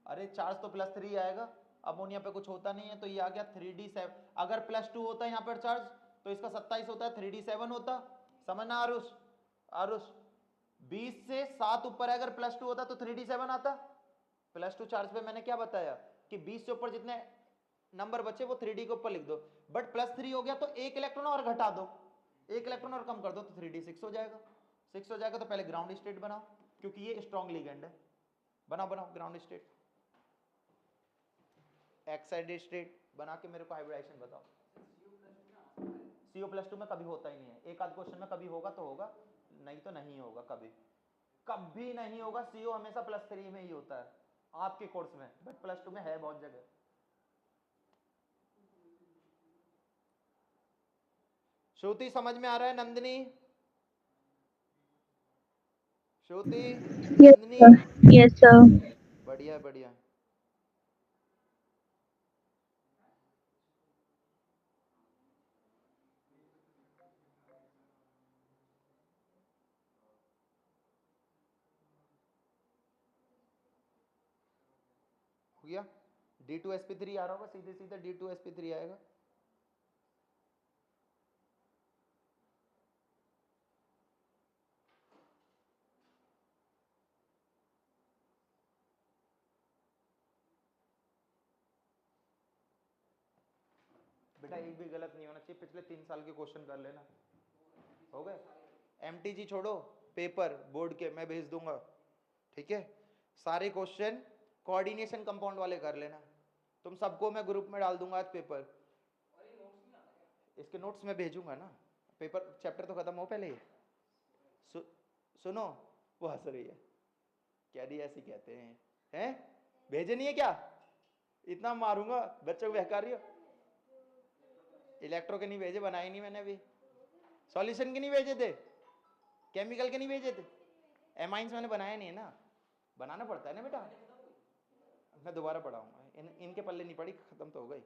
अरे चार्ज तो +3 आएगा, अमोनिया पे कुछ होता नहीं है, तो ये आ गया 3D7। अगर +2 होता है यहाँ पर चार्ज, तो इसका 27 होता है, 3D7 होता। समझना आरुष? आरुष 20 से 7 ऊपर है, अगर +2 होता तो 3D7 आता। +2 चार्ज पे मैंने क्या बताया कि 20 से ऊपर जितने नंबर बचे वो 3D के ऊपर लिख दो। बट +3 हो गया तो एक इलेक्ट्रॉन और घटा दो, एक इलेक्ट्रॉन और कम कर दो, तो 3D6 हो जाएगा। 6 हो जाएगा, तो पहले ग्राउंड स्टेट बनाओ, क्योंकि ये स्ट्रॉन्ग लिगेंड है। बनाओ बनाओ ग्राउंड स्टेट, एक्साइडेड स्टेट बना के मेरे को हाइब्रिडाइजेशन बताओ। CO+2 में कभी होता ही नहीं है, एक आध क्वेश्चन में कभी होगा तो होगा, नहीं तो नहीं होगा, कभी कभी नहीं होगा। CO हमेशा +3 में ही होता है आपके कोर्स में, बट +2 में है बहुत जगह। श्रुति समझ में आ रहा है? नंदिनी, श्रुति, नंदिनी, यस सर। बढ़िया बढ़िया। हो गया, D2sp3 आ रहा होगा, सीधे सीधे D2sp3 आएगा। बेटा एक भी गलत नहीं होना चाहिए, पिछले 3 साल के क्वेश्चन कर लेना, हो गए। MTG छोड़ो, पेपर बोर्ड के मैं भेज दूंगा, ठीक है। सारे क्वेश्चन कोऑर्डिनेशन कंपाउंड वाले कर लेना, तुम सबको मैं ग्रुप में डाल दूंगा आज पेपर। इसके नोट्स में भेजूंगा ना, पेपर चैप्टर तो खत्म हो पहले ही। सुनो, वो हंस रही है, कह रही ऐसे कहते हैं भेजे नहीं है क्या? इतना मारूंगा, बच्चों को बहका रही हो। इलेक्ट्रो के नहीं भेजे, बनाए नहीं मैंने अभी। सॉल्यूशन के नहीं भेजे थे, केमिकल के नहीं भेजे थे, एमाइंस मैंने बनाया नहीं है ना, बनाना पड़ता है ना बेटा। मैं दोबारा पढ़ाऊंगा, इनके पल्ले नहीं पड़ी, खत्म तो हो गई।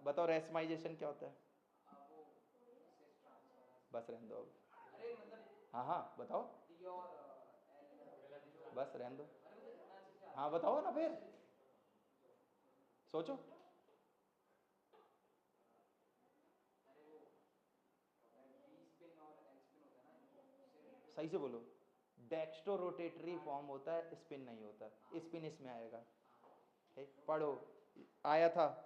बताओ रेसमाइजेशन क्या होता है? बस रहने दो। हाँ हाँ बताओ, बस रहने दो। हाँ बताओ ना फिर, सोचो। सही से बोलो, डेक्स्ट्रो रोटेटरी फॉर्म होता है, स्पिन नहीं होता, स्पिन इसमें आएगा। पढ़ो, आया था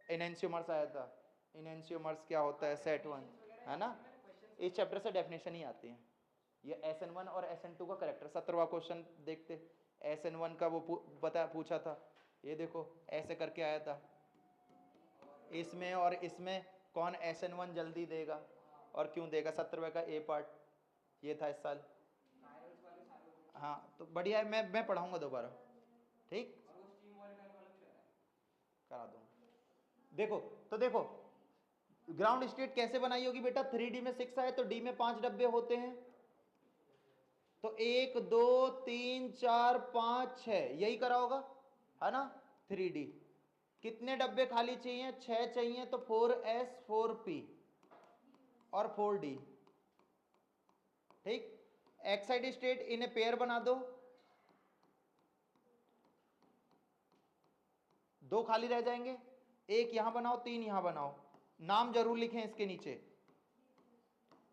एनेंशियोमर्स आया था, एनेंशियोमर्स क्या होता है, सेट 1 है ना, इस चैप्टर से डेफिनेशन ही आती है। ये SN1 और SN2 का करेक्टर 17वां क्वेश्चन देखते, SN1 का वो पूछा था, ये देखो ऐसे करके आया था, इसमें और इसमें कौन SN1 जल्दी देगा और क्यों देगा, 17वें का A पार्ट ये था इस साल। हाँ तो बढ़िया है, मैं पढ़ाऊंगा दोबारा, ठीक करा दूंगा। देखो तो देखो ग्राउंड स्टेट कैसे बनाई होगी बेटा, 3D में 6 आए तो D में 5 डब्बे होते हैं, तो 1 2 3 4 5 6 यही करा होगा है ना। 3D कितने डब्बे खाली चाहिए, 6 चाहिए, तो 4S 4P और 4D, ठीक। एक्साइड स्टेट इन्हें पेयर बना दो, 2 खाली रह जाएंगे, 1 यहां बनाओ 3 यहां बनाओ, नाम जरूर लिखें इसके नीचे,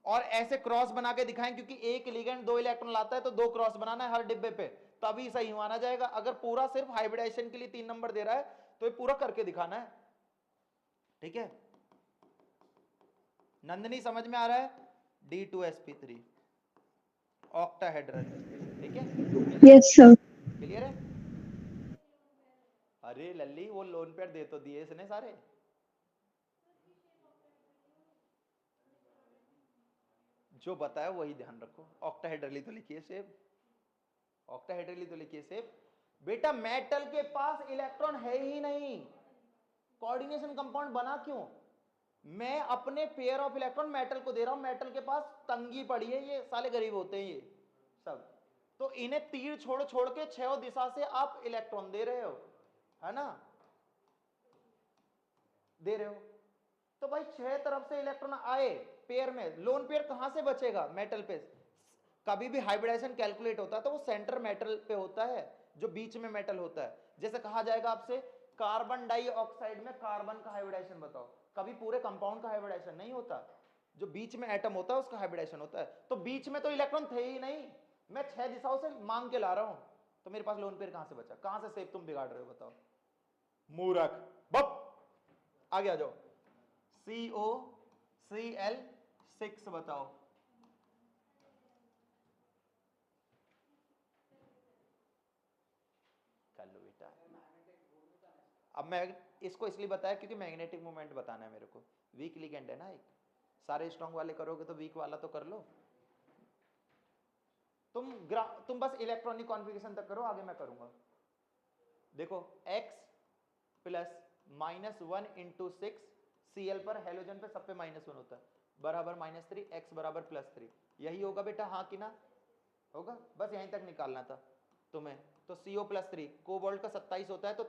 और ऐसे क्रॉस बना के दिखाएं, क्योंकि एक लिगेंड 2 इलेक्ट्रॉन लाता है तो 2 क्रॉस बनाना है हर डिब्बे पे, तभी सही माना जाएगा। अगर पूरा सिर्फ हाइब्रिडाइजेशन के लिए 3 नंबर दे रहा है तो ये पूरा करके दिखाना है, ठीक है। नंदनी समझ में आ रहा है, D2sp3 ऑक्टाहेड्रल, ठीक है। यस सर, क्लियर है। अरे लल्ली वो लोन पेयर दे तो दिए इसने सारे, जो बताया वही ध्यान रखो। ऑक्टाहेड्रली तो लिखिए सेब, ऑक्टाहेड्रली तो लिखिए सेब। बेटा मेटल के पास इलेक्ट्रॉन है ही नहीं, कोऑर्डिनेशन कंपाउंड बना क्यों, मैं अपने पेयर ऑफ इलेक्ट्रॉन मेटल को दे रहा हूं, मेटल के पास तंगी पड़ी है, ये साले गरीब होते हैं ये सब, तो इन्हें तीर छोड़ छोड़ के 6 दिशा से आप इलेक्ट्रॉन दे रहे हो, है ना, दे रहे हो, तो भाई 6 तरफ से इलेक्ट्रॉन आए पेयर में, लोन पेयर कहां से बचेगा मेटल पे। कभी भी हाइब्रिडाइजेशन कैलकुलेट होता है तो वो सेंटर मेटल पे होता है, जो बीच में मेटल होता है। जैसे कहा जाएगा आपसे कार्बन डाइऑक्साइड में कार्बन का हाइब्रिडाइजेशन बताओ, कभी पूरे कंपाउंड का हाइब्रिडाइजेशन नहीं होता, जो बीच में एटम होता है उसका हाइब्रिडाइजेशन होता है। तो बीच में तो इलेक्ट्रॉन थे ही नहीं, मैं 6 दिशाओं से मांग के ला रहा हूं, तो मेरे पास लोन पेयर कहां से बचा, कहां से शेप तुम बिगाड़ रहे हो बताओ, मूर्ख बप। आगे आ जाओ, COCl6 बताओ, कर लो बेटा। अब मैं इसको इसलिए बताया क्योंकि मैग्नेटिक मोमेंट बताना है मेरे को, वीक लिगेंड है ना एक, सारे स्ट्रॉन्ग वाले करोगे तो वीक वाला तो कर लो। तुम बस इलेक्ट्रॉनिक कॉन्फ़िगरेशन तक करो, आगे मैं करूंगा। देखो x प्लस -1 इंटू 6 Cl पर हेलोजन पे सब पे -1 होता है, बराबर -3, x बराबर +3, यही होगा बेटा, हाँ कि ना, होगा, बस यहीं तक निकालना था तुम्हें। तो CO+3 कोबाल्ट का 27 होता है, तो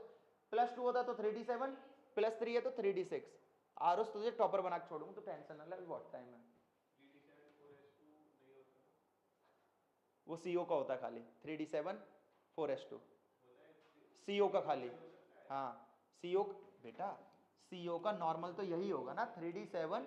+2 होता है तो 3d7, +3 है तो 3d6। आरुष तुझे टॉपर बना के छोड़ूंगा तो टेंशन ना ले, बहुत टाइम है। वो CO का होता है खाली, 3d7 4s2 CO का खाली, हाँ CO बेटा, CO का नॉर्मल तो यही होगा ना, 3d7,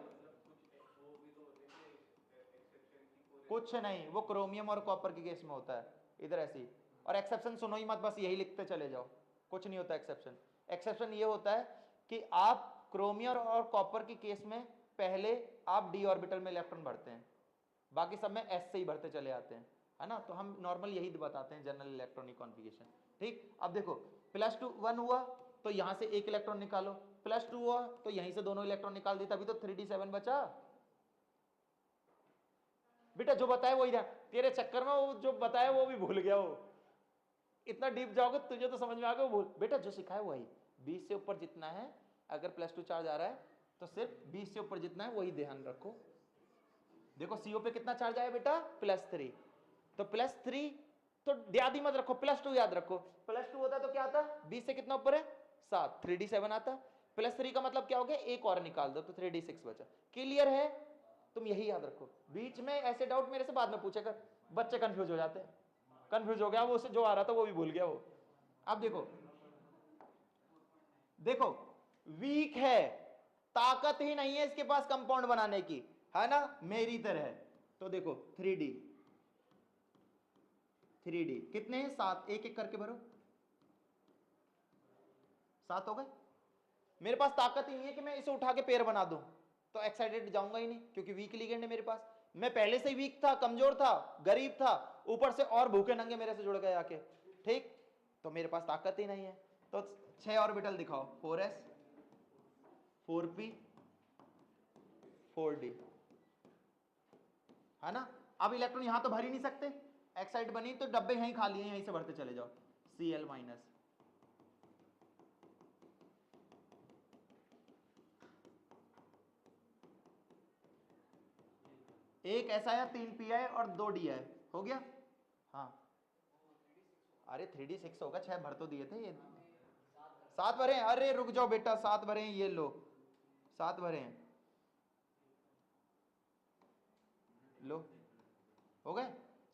कुछ नहीं, वो क्रोमियम और कॉपर के केस में होता है, इधर ऐसी। और एक्सेप्शन सुनो ही मत, बस यही लिखते चले जाओ, कुछ नहीं होता एक्सेप्शन। एक्सेप्शन ये होता है कि आप क्रोमियम और कॉपर के केस में पहले आप d ऑर्बिटल में इलेक्ट्रॉन भरते हैं, बाकी सब में s से ही भरते चले आते हैं, है ना। तो हम नॉर्मल यही बताते हैं, जनरल इलेक्ट्रॉनिक कॉन्फ़िगरेशन, ठीक। अब देखो +2 1 हुआ तो यहां से एक इलेक्ट्रॉन निकालो, +2 हुआ तो यहीं से दोनों इलेक्ट्रॉन निकाल दी, तभी तो 3d7 बचा बेटा। जो बताया वही था, तेरे चक्कर में वो जो बताया वो भी भूल गया, वो इतना डीप जाओगे तुझे तो समझ में आ गया, वो भूल बेटा, जो सिखाया वही, 20 से ऊपर जितना है, अगर +2 चार्ज आ रहा है तो सिर्फ 20 से ऊपर जितना है वही ध्यान रखो। देखो CO पे कितना चार्ज आया बेटा, +3, तो +3 तो याद ही मत रखो, +2 याद रखो, +2 होता तो क्या आता, 20 से कितना ऊपर है 7, 3d7 आता, +3 का मतलब क्या हो गया, एक और निकाल दो तो 3d6 बचा। क्लियर है, तुम यही याद रखो। बीच में ऐसे डाउट मेरे से बाद में पूछे कर, बच्चे कंफ्यूज हो जाते हैं, कंफ्यूज हो गया वो, उसे जो आ रहा था वो भी भूल गया वो। अब देखो देखो वीक है, ताकत ही नहीं है इसके पास कंपाउंड बनाने की, है ना, मेरी तरह। तो देखो 3D 3D कितने हैं 7, एक एक करके भरो। 7 हो गए। मेरे पास ताकत ही नहीं है कि मैं इसे उठा के पेयर बना दूं, तो एक्साइटेड जाऊंगा ही नहीं क्योंकि वीक लिगेंड है मेरे पास। मैं पहले से ही वीक था, कमजोर था, गरीब था, ऊपर से और भूखे नंगे मेरे से जुड़ गए आके, ठीक, तो मेरे पास ताकत ही नहीं है। तो 6 ऑर्बिटल दिखाओ, 4s 4p 4d, है ना। अब इलेक्ट्रॉन यहां तो भर ही नहीं सकते, एक्साइट बनी तो डब्बे यहीं खाली हैं, यहीं से भरते चले जाओ। Cl माइनस, एक ऐसा आया, 3 पी आए और 2 डी आए, हो गया। हाँ अरे 3D 6 होगा, 6 भर तो दिए थे, ये 7 भरे हैं। अरे रुक जाओ बेटा, 7 भरे हैं, ये लो 7 भरे हैं, लो हो गए,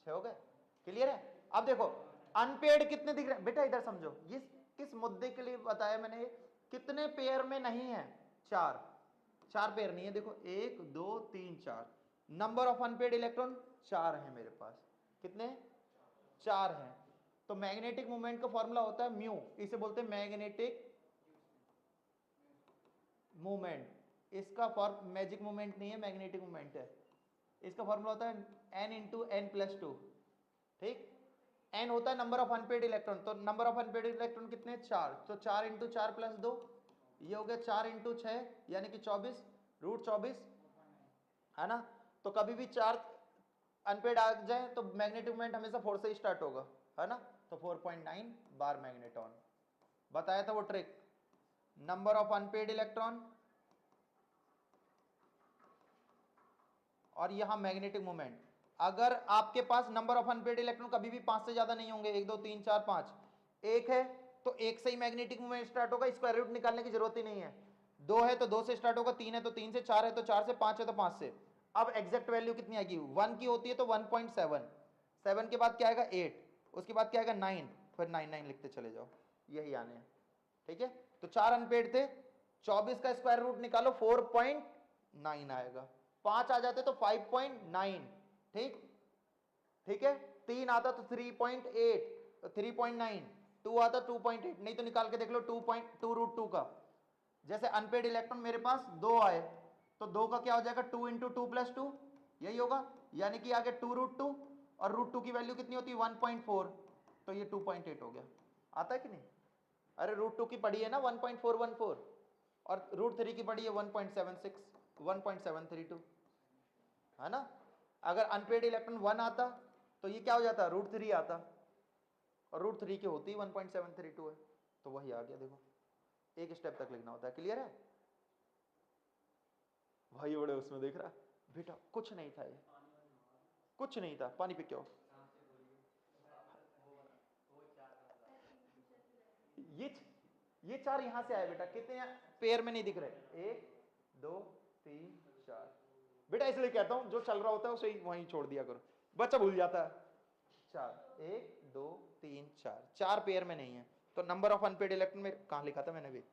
6 हो गए, क्लियर है। अब देखो अनपेड कितने दिख रहे हैं बेटा, इधर समझो, ये किस मुद्दे के लिए बताया मैंने, कितने पेयर में नहीं है, 4 पेयर नहीं है, देखो 1 2 3 4, नंबर ऑफ अनपेड इलेक्ट्रॉन 4 है मेरे पास, कितने 4 हैं। तो मैग्नेटिक मोमेंट का फॉर्मूला होता है म्यू, इसे बोलते हैं मैग्नेटिक मोमेंट, इसका फॉर्म मैजिक मोमेंट नहीं है, मैग्नेटिक मोमेंट है। इसका फॉर्मूला होता है n इंटू एन प्लस 2, ठीक, n होता है नंबर ऑफ अनपेड इलेक्ट्रॉन, तो नंबर ऑफ अनपेड इलेक्ट्रॉन कितने 4, तो 4 इंटू 4 प्लस 2, ये हो गया 4 इंटू 6 यानी कि 24 रूट 24, है ना। तो कभी भी 4 अनपेड आ जाए तो मैग्नेटिक मोमेंट हमेशा 4 से ही स्टार्ट होगा, है ना। तो 4.9 बार मैग्नेटॉन, बताया था वो trick, number of unpaired electron और यहां मैग्नेटिक मोमेंट। अगर आपके पास नंबर ऑफ अनपेड इलेक्ट्रॉन कभी भी 5 से ज्यादा नहीं होंगे, 1 2 3 4 5, एक है तो 1 से ही मैग्नेटिक मोमेंट स्टार्ट होगा, स्क्वायर रूट निकालने की जरूरत ही नहीं है। 2 है तो 2 से स्टार्ट होगा, 3 है तो 3 से, 4 है तो 4 से, 5 है तो 5 से। अब एग्जैक्ट वैल्यू कितनी आएगी, 1 की होती है तो 1.7, 7 के बाद क्या आएगा 8, उसके बाद क्या आएगा 9, फिर 9 9 लिखते चले जाओ, यही आने हैं, ठीक है। तो 4 अनपेड थे, 24 का स्क्वायर रूट निकालो 4.9 आएगा, 5 आ जाते तो 5.9, ठीक, ठीक है। 3 आता तो 3.8 3.9, 2 आता 2.8, नहीं तो निकाल के देख लो 2.2 रूट 2 का। जैसे अनपेड इलेक्ट्रॉन मेरे पास 2 आए तो 2 का क्या हो जाएगा 2 इंटू 2 प्लस 2, यही होगा, यानी कि आगे 2 रूट 2, और रूट 2 की वैल्यू कितनी होती है 1.4, तो ये 2.8 हो गया, आता है कि नहीं। अरे रूट 2 की पड़ी है ना 1.414, और रूट 3 की पड़ी है 1.76 1.732, है ना। अगर अनपेड इलेक्ट्रॉन 1 आता तो ये क्या हो जाता रूट 3 आता, और रूट 3 की होती 1.732 है, तो वही आ गया। देखो एक स्टेप तक लिखना होता है, क्लियर है भाई, बड़े उसमें देख रहा बेटा, कुछ नहीं था ये, कुछ नहीं था, पानी पी के आओ। ये 4 यहां से आए बेटा, कितने पेयर में नहीं दिख रहे, 1 2 3 4, बेटा इसलिए कहता हूं जो चल रहा होता है उसे वहीं छोड़ दिया करो, बच्चा भूल जाता है। 4 1 2 3 4 पेयर में नहीं है, तो नंबर ऑफ अनपेड इलेक्ट्रॉन में कहां लिखा था मैंने भी,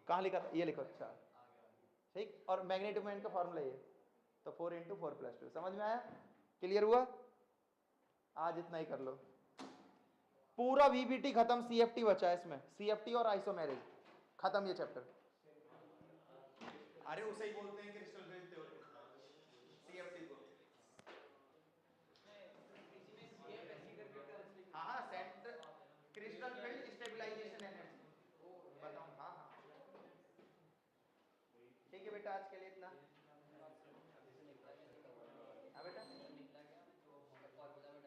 कहां लिखा था, ये लिखो 4, ठीक, और मैग्नेटिक मोमेंट का फॉर्मूला ये, तो 4 इंटू 4 प्लस 2, समझ में आया, क्लियर हुआ। आज इतना ही कर लो, पूरा वीबीटी खत्म, सीएफटी बचा है इसमें, सीएफटी और आइसोमेरिज खत्म ये चैप्टर। अरे उसे ही बोलते हैं क्रिस्टल फिल्ड थ्योरी, सीएफटी को। हाँ हाँ, centre crystal field stabilization energy बताऊं, हाँ हाँ, ठीक है बेटा, आज के लिए इतना।